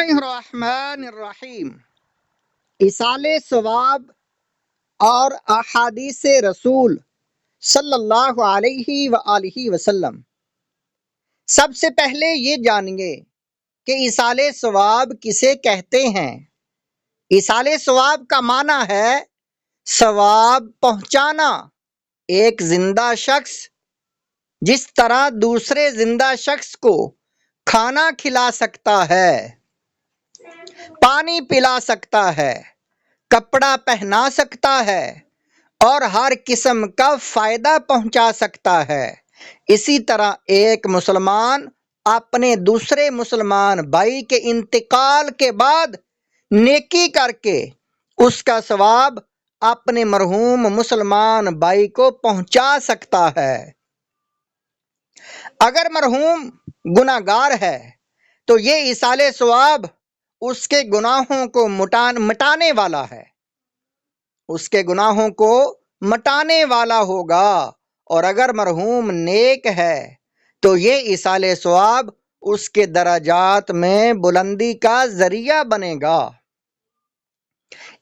اللہ الرحمن الرحیم۔ ایصال ثواب اور احادیث رسول صلی اللہ علیہ وآلہ وسلم۔ سب سے پہلے یہ جانیے کہ ایصال ثواب کسے کہتے ہیں۔ ایصال ثواب کا معنی ہے ثواب پہنچانا۔ ایک زندہ شخص جس طرح دوسرے زندہ شخص کو کھانا کھلا سکتا ہے، پانی پلا سکتا ہے، کپڑا پہنا سکتا ہے اور ہر قسم کا فائدہ پہنچا سکتا ہے، اسی طرح ایک مسلمان اپنے دوسرے مسلمان بھائی کے انتقال کے بعد نیکی کر کے اس کا ثواب اپنے مرحوم مسلمان بھائی کو پہنچا سکتا ہے۔ اگر مرحوم گناہ گار ہے تو یہ ایصال ثواب اس کے گناہوں کو مٹانے والا ہے، اس کے گناہوں کو مٹانے والا ہوگا، اور اگر مرحوم نیک ہے تو یہ ایصال ثواب اس کے درجات میں بلندی کا ذریعہ بنے گا۔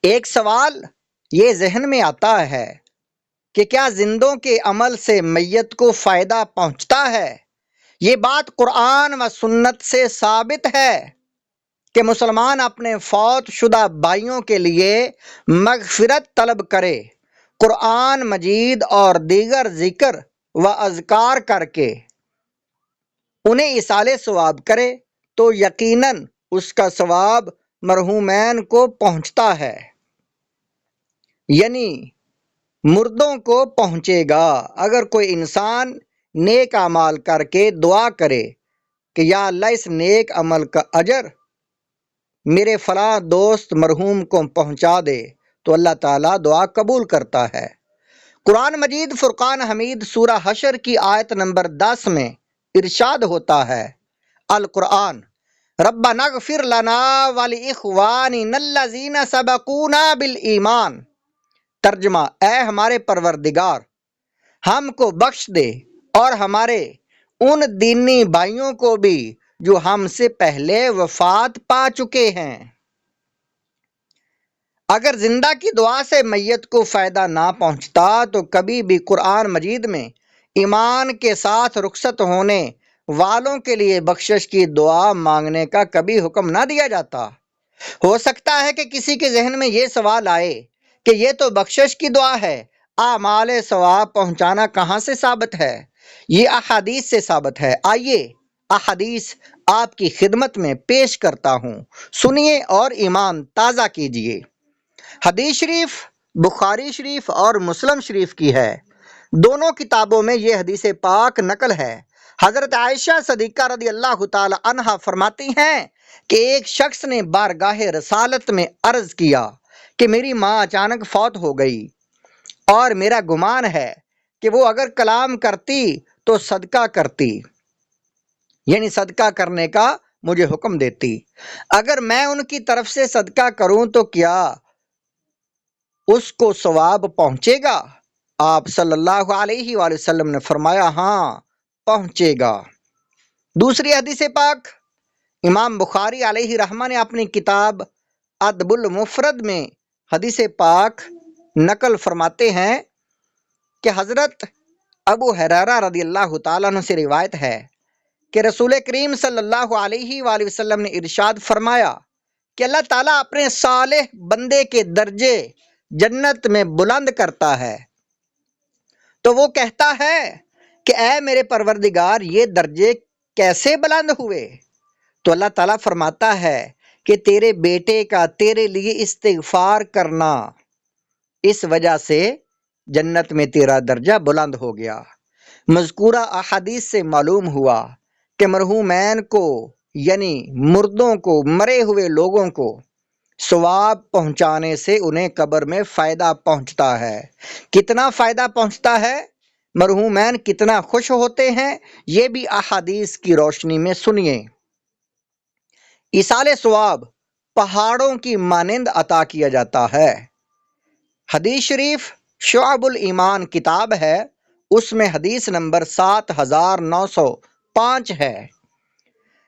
ایک سوال یہ ذہن میں آتا ہے کہ کیا زندوں کے عمل سے میت کو فائدہ پہنچتا ہے؟ یہ بات قرآن و سنت سے ثابت ہے کہ مسلمان اپنے فوت شدہ بھائیوں کے لیے مغفرت طلب کرے، قرآن مجید اور دیگر ذکر و اذکار کر کے انہیں ایصال ثواب کرے تو یقیناً اس کا ثواب مرحومین کو پہنچتا ہے، یعنی مردوں کو پہنچے گا۔ اگر کوئی انسان نیک اعمال کر کے دعا کرے کہ یا اللہ اس نیک عمل کا اجر میرے فلاں دوست مرحوم کو پہنچا دے تو اللہ تعالیٰ دعا قبول کرتا ہے۔ قرآن مجید فرقان حمید سورہ حشر کی آیت نمبر 10 میں ارشاد ہوتا ہے، القرآن ربنا اغفر لنا ولاخواننا الذین سبقونا بالایمان۔ ترجمہ، اے ہمارے پروردگار ہم کو بخش دے اور ہمارے ان دینی بھائیوں کو بھی جو ہم سے پہلے وفات پا چکے ہیں۔ اگر زندہ کی دعا سے میت کو فائدہ نہ پہنچتا تو کبھی بھی قرآن مجید میں ایمان کے ساتھ رخصت ہونے والوں کے لیے بخشش کی دعا مانگنے کا کبھی حکم نہ دیا جاتا۔ ہو سکتا ہے کہ کسی کے ذہن میں یہ سوال آئے کہ یہ تو بخشش کی دعا ہے، اعمال ثواب پہنچانا کہاں سے ثابت ہے؟ یہ احادیث سے ثابت ہے۔ آئیے احادیث آپ کی خدمت میں پیش کرتا ہوں، سنیے اور ایمان تازہ کیجیے۔ حدیث شریف بخاری شریف اور مسلم شریف کی ہے، دونوں کتابوں میں یہ حدیث پاک نقل ہے۔ حضرت عائشہ صدیقہ رضی اللہ تعالی عنہا فرماتی ہیں کہ ایک شخص نے بارگاہ رسالت میں عرض کیا کہ میری ماں اچانک فوت ہو گئی اور میرا گمان ہے کہ وہ اگر کلام کرتی تو صدقہ کرتی، یعنی صدقہ کرنے کا مجھے حکم دیتی، اگر میں ان کی طرف سے صدقہ کروں تو کیا اس کو ثواب پہنچے گا؟ آپ صلی اللہ علیہ وآلہ وسلم نے فرمایا ہاں پہنچے گا۔ دوسری حدیث پاک امام بخاری علیہ رحمہ نے اپنی کتاب ادب المفرد میں حدیث پاک نقل فرماتے ہیں کہ حضرت ابو ہریرہ رضی اللہ تعالیٰ عنہ سے روایت ہے کہ رسول کریم صلی اللہ علیہ وآلہ وسلم نے ارشاد فرمایا کہ اللہ تعالیٰ اپنے صالح بندے کے درجے جنت میں بلند کرتا ہے تو وہ کہتا ہے کہ اے میرے پروردگار یہ درجے کیسے بلند ہوئے؟ تو اللہ تعالیٰ فرماتا ہے کہ تیرے بیٹے کا تیرے لیے استغفار کرنا، اس وجہ سے جنت میں تیرا درجہ بلند ہو گیا۔ مذکورہ احادیث سے معلوم ہوا کہ مرحومین کو یعنی مردوں کو، مرے ہوئے لوگوں کو ثواب پہنچانے سے انہیں قبر میں فائدہ پہنچتا ہے۔ کتنا فائدہ پہنچتا ہے، مرحومین کتنا خوش ہوتے ہیں، یہ بھی احادیث کی روشنی میں سنیے۔ ایصال ثواب پہاڑوں کی مانند عطا کیا جاتا ہے۔ حدیث شریف شعب الایمان کتاب ہے، اس میں حدیث نمبر 7905 ہے۔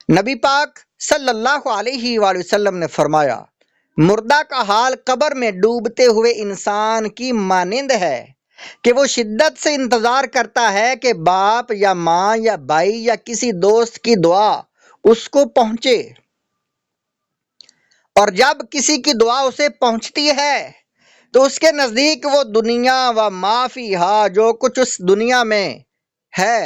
نبی پاک صلی اللہ علیہ وآلہ وسلم نے فرمایا، مردہ کا حال قبر میں ڈوبتے ہوئے انسان کی مانند ہے کہ وہ شدت سے انتظار کرتا ہے کہ باپ یا ماں یا بھائی یا کسی دوست کی دعا اس کو پہنچے، اور جب کسی کی دعا اسے پہنچتی ہے تو اس کے نزدیک وہ دنیا و ما فیہا، جو کچھ اس دنیا میں ہے،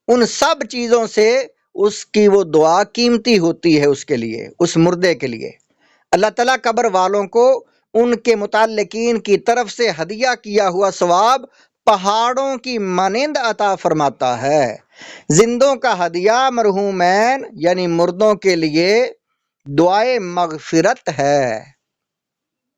ان سب چیزوں سے اس کی وہ دعا قیمتی ہوتی ہے اس کے لیے، اس مردے کے لیے۔ اللہ تعالیٰ قبر والوں کو ان کے متعلقین کی طرف سے ہدیہ کیا ہوا ثواب پہاڑوں کی مانند عطا فرماتا ہے۔ زندوں کا ہدیہ مرحومین یعنی مردوں کے لیے دعائے مغفرت ہے۔